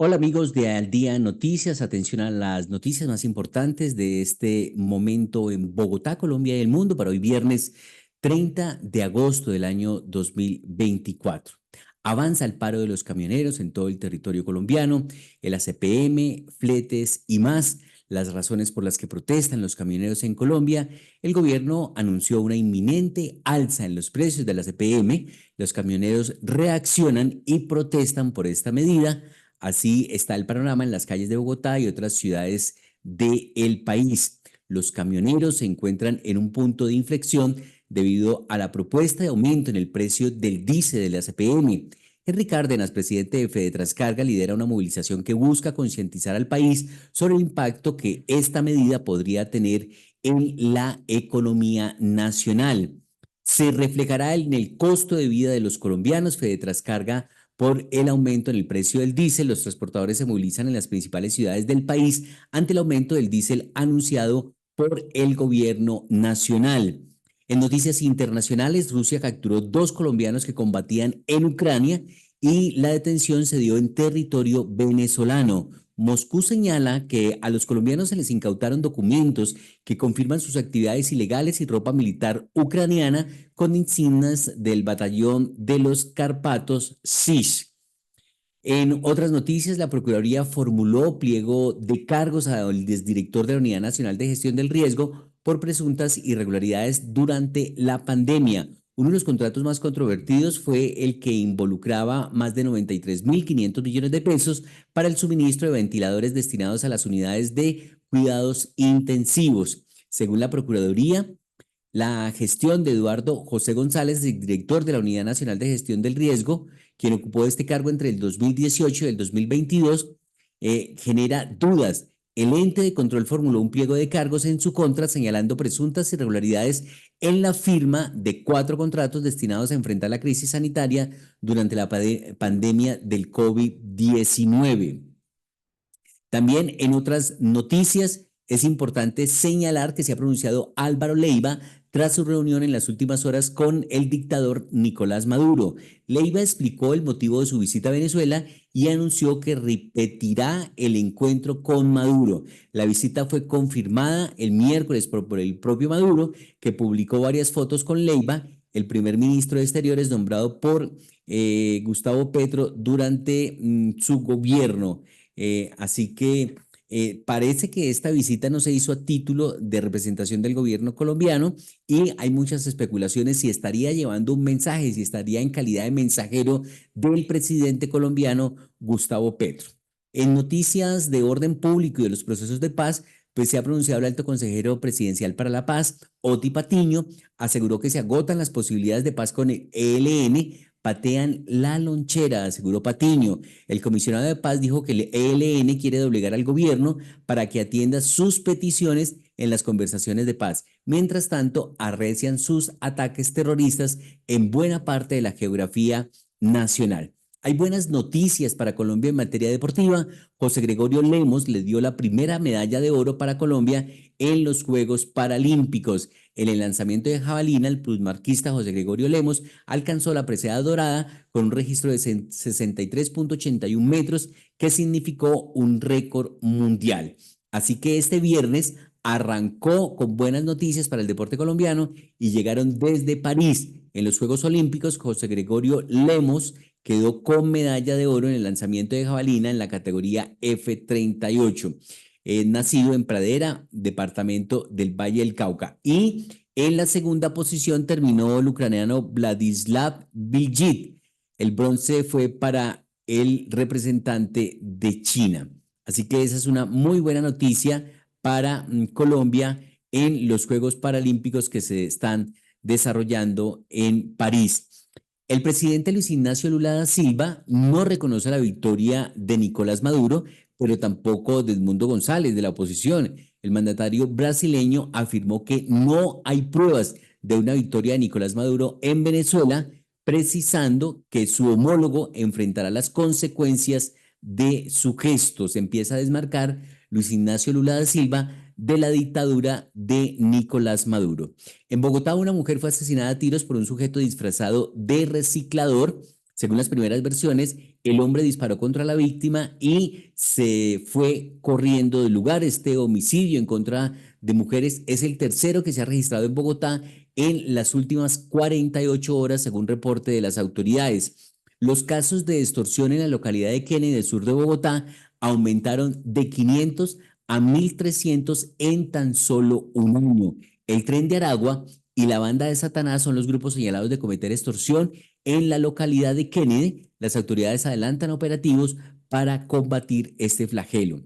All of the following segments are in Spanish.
Hola amigos de Al Día Noticias, atención a las noticias más importantes de este momento en Bogotá, Colombia y el mundo para hoy viernes 30 de agosto del año 2024. Avanza el paro de los camioneros en todo el territorio colombiano, el ACPM, fletes y más. Las razones por las que protestan los camioneros en Colombia, el gobierno anunció una inminente alza en los precios de la ACPM. Los camioneros reaccionan y protestan por esta medida. Así está el panorama en las calles de Bogotá y otras ciudades del país. Los camioneros se encuentran en un punto de inflexión debido a la propuesta de aumento en el precio del diésel de la CPM. Henry Cárdenas, presidente de Fedetrascarga, lidera una movilización que busca concientizar al país sobre el impacto que esta medida podría tener en la economía nacional. Se reflejará en el costo de vida de los colombianos. Fedetrascarga por el aumento en el precio del diésel. Los transportadores se movilizan en las principales ciudades del país ante el aumento del diésel anunciado por el gobierno nacional. En noticias internacionales, Rusia capturó 2 colombianos que combatían en Ucrania y la detención se dio en territorio venezolano. Moscú señala que a los colombianos se les incautaron documentos que confirman sus actividades ilegales y ropa militar ucraniana con insignias del batallón de los Carpatos SIS. En otras noticias, la Procuraduría formuló pliego de cargos al exdirector de la Unidad Nacional de Gestión del Riesgo por presuntas irregularidades durante la pandemia. Uno de los contratos más controvertidos fue el que involucraba más de 93.500 millones de pesos para el suministro de ventiladores destinados a las unidades de cuidados intensivos. Según la Procuraduría, la gestión de Eduardo José González, director de la Unidad Nacional de Gestión del Riesgo, quien ocupó este cargo entre el 2018 y el 2022, genera dudas. El ente de control formuló un pliego de cargos en su contra, señalando presuntas irregularidades en la firma de 4 contratos destinados a enfrentar la crisis sanitaria durante la pandemia del COVID-19. También en otras noticias es importante señalar que se ha pronunciado Álvaro Leiva tras su reunión en las últimas horas con el dictador Nicolás Maduro. Leiva explicó el motivo de su visita a Venezuela y anunció que repetirá el encuentro con Maduro. La visita fue confirmada el miércoles por el propio Maduro, que publicó varias fotos con Leiva, el primer ministro de Exteriores nombrado por Gustavo Petro durante su gobierno. Así que parece que esta visita no se hizo a título de representación del gobierno colombiano y hay muchas especulaciones si estaría llevando un mensaje, si estaría en calidad de mensajero del presidente colombiano Gustavo Petro. En noticias de orden público y de los procesos de paz, pues se ha pronunciado el alto consejero presidencial para la paz, Oti Patiño, aseguró que se agotan las posibilidades de paz con el ELN, patean la lonchera, aseguró Patiño. El comisionado de paz dijo que el ELN quiere doblegar al gobierno para que atienda sus peticiones en las conversaciones de paz. Mientras tanto, arrecian sus ataques terroristas en buena parte de la geografía nacional. Hay buenas noticias para Colombia en materia deportiva. José Gregorio Lemos le dio la primera medalla de oro para Colombia en los Juegos Paralímpicos. En el lanzamiento de jabalina, el plusmarquista José Gregorio Lemos alcanzó la presea dorada con un registro de 63.81 metros, que significó un récord mundial. Así que este viernes arrancó con buenas noticias para el deporte colombiano y llegaron desde París. En los Juegos Olímpicos, José Gregorio Lemos quedó con medalla de oro en el lanzamiento de jabalina en la categoría F38. Nacido en Pradera, departamento del Valle del Cauca. Y en la segunda posición terminó el ucraniano Vladislav Viljit. El bronce fue para el representante de China. Así que esa es una muy buena noticia para Colombia en los Juegos Paralímpicos que se están desarrollando en París. El presidente Luis Ignacio Lula da Silva no reconoce la victoria de Nicolás Maduro, pero tampoco de Edmundo González de la oposición. El mandatario brasileño afirmó que no hay pruebas de una victoria de Nicolás Maduro en Venezuela, precisando que su homólogo enfrentará las consecuencias de su gesto. Se empieza a desmarcar Luis Ignacio Lula da Silva de la dictadura de Nicolás Maduro. En Bogotá, una mujer fue asesinada a tiros por un sujeto disfrazado de reciclador. Según las primeras versiones, el hombre disparó contra la víctima y se fue corriendo del lugar. Este homicidio en contra de mujeres es el tercero que se ha registrado en Bogotá en las últimas 48 horas, según reporte de las autoridades. Los casos de extorsión en la localidad de Kennedy, del sur de Bogotá, aumentaron de 500 a 1.300 en tan solo un año. El Tren de Aragua y la Banda de Satanás son los grupos señalados de cometer extorsión en la localidad de Kennedy. Las autoridades adelantan operativos para combatir este flagelo.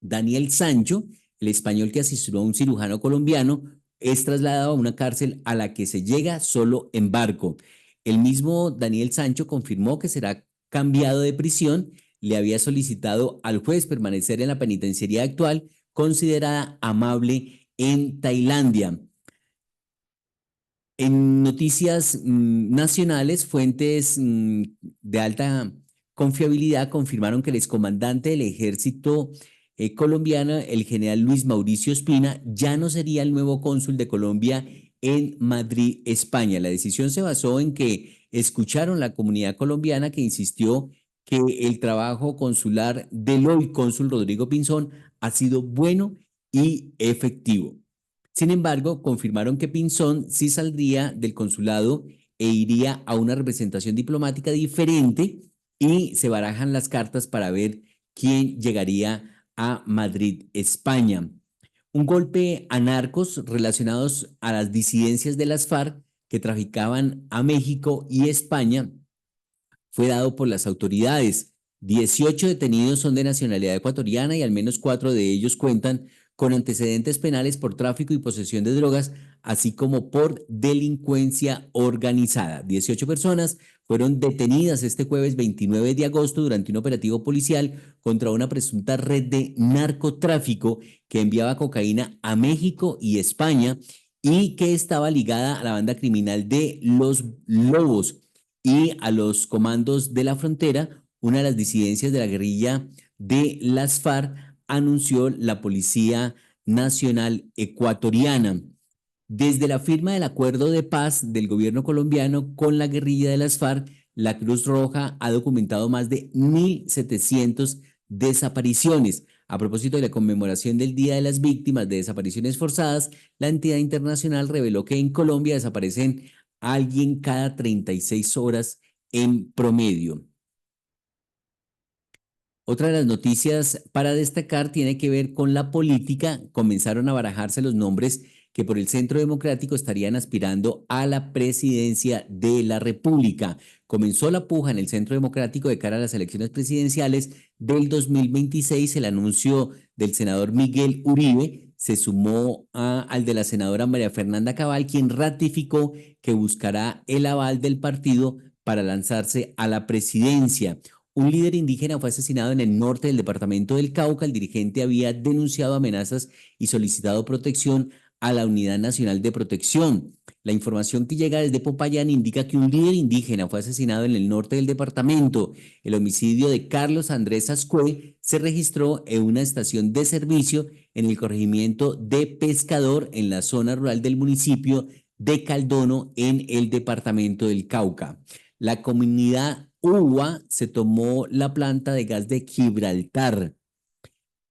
Daniel Sancho, el español que asesinó a un cirujano colombiano, es trasladado a una cárcel a la que se llega solo en barco. El mismo Daniel Sancho confirmó que será cambiado de prisión. Le había solicitado al juez permanecer en la penitenciaría actual, considerada amable en Tailandia. En noticias nacionales, fuentes de alta confiabilidad confirmaron que el excomandante del ejército colombiano, el general Luis Mauricio Espina, ya no sería el nuevo cónsul de Colombia en Madrid, España. La decisión se basó en que escucharon la comunidad colombiana que insistió que el trabajo consular del hoy cónsul Rodrigo Pinzón ha sido bueno y efectivo. Sin embargo, confirmaron que Pinzón sí saldría del consulado e iría a una representación diplomática diferente y se barajan las cartas para ver quién llegaría a Madrid, España. Un golpe a narcos relacionados a las disidencias de las FARC que traficaban a México y España fue dado por las autoridades. 18 detenidos son de nacionalidad ecuatoriana y al menos 4 de ellos cuentan con antecedentes penales por tráfico y posesión de drogas, así como por delincuencia organizada. 18 personas fueron detenidas este jueves 29 de agosto durante un operativo policial contra una presunta red de narcotráfico que enviaba cocaína a México y España y que estaba ligada a la banda criminal de Los Lobos y a los comandos de la frontera. Una de las disidencias de la guerrilla de las FARC, anunció la Policía Nacional Ecuatoriana. Desde la firma del acuerdo de paz del gobierno colombiano con la guerrilla de las FARC, la Cruz Roja ha documentado más de 1.700 desapariciones. A propósito de la conmemoración del Día de las Víctimas de Desapariciones Forzadas, la entidad internacional reveló que en Colombia desaparecen a alguien cada 36 horas en promedio. Otra de las noticias para destacar tiene que ver con la política. Comenzaron a barajarse los nombres que por el Centro Democrático estarían aspirando a la presidencia de la República. Comenzó la puja en el Centro Democrático de cara a las elecciones presidenciales del 2026. El anuncio del senador Miguel Uribe se sumó al de la senadora María Fernanda Cabal, quien ratificó que buscará el aval del partido para lanzarse a la presidencia. Un líder indígena fue asesinado en el norte del departamento del Cauca. El dirigente había denunciado amenazas y solicitado protección a la Unidad Nacional de Protección. La información que llega desde Popayán indica que un líder indígena fue asesinado en el norte del departamento. El homicidio de Carlos Andrés Ascue se registró en una estación de servicio en el corregimiento de Pescador, en la zona rural del municipio de Caldono, en el departamento del Cauca. La comunidad UBA se tomó la planta de gas de Gibraltar.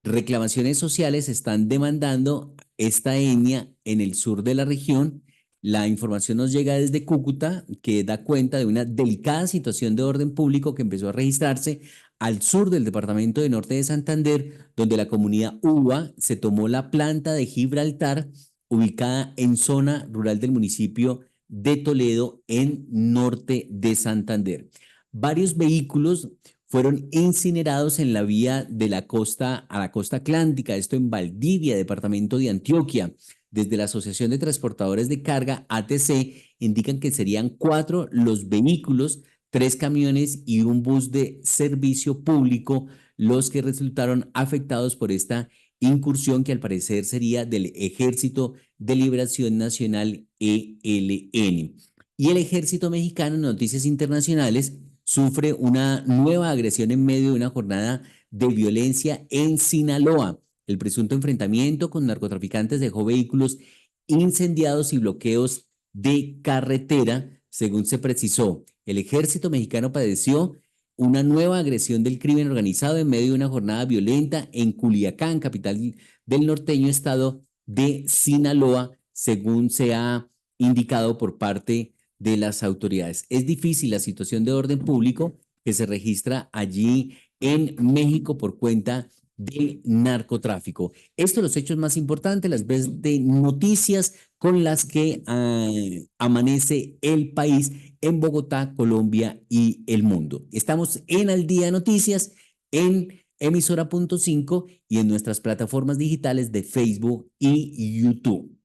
Reclamaciones sociales están demandando esta etnia en el sur de la región. La información nos llega desde Cúcuta, que da cuenta de una delicada situación de orden público que empezó a registrarse al sur del departamento de Norte de Santander, donde la comunidad UBA se tomó la planta de Gibraltar, ubicada en zona rural del municipio de Toledo, en Norte de Santander. Varios vehículos fueron incinerados en la vía de la costa a la costa atlántica, esto en Valdivia, departamento de Antioquia. Desde la Asociación de Transportadores de Carga, ATC, indican que serían 4 los vehículos, 3 camiones y un bus de servicio público los que resultaron afectados por esta incursión, que al parecer sería del Ejército de Liberación Nacional, ELN. Y el Ejército Mexicano, en noticias internacionales, sufre una nueva agresión en medio de una jornada de violencia en Sinaloa. El presunto enfrentamiento con narcotraficantes dejó vehículos incendiados y bloqueos de carretera. según se precisó. El ejército mexicano padeció una nueva agresión del crimen organizado en medio de una jornada violenta en Culiacán, capital del norteño estado de Sinaloa, según se ha indicado por parte de las autoridades. Es difícil la situación de orden público que se registra allí en México por cuenta del narcotráfico. Estos los hechos más importantes, las veces de noticias con las que amanece el país en Bogotá, Colombia y el mundo. Estamos en Al Día de Noticias, en emisora.5 y en nuestras plataformas digitales de Facebook y YouTube.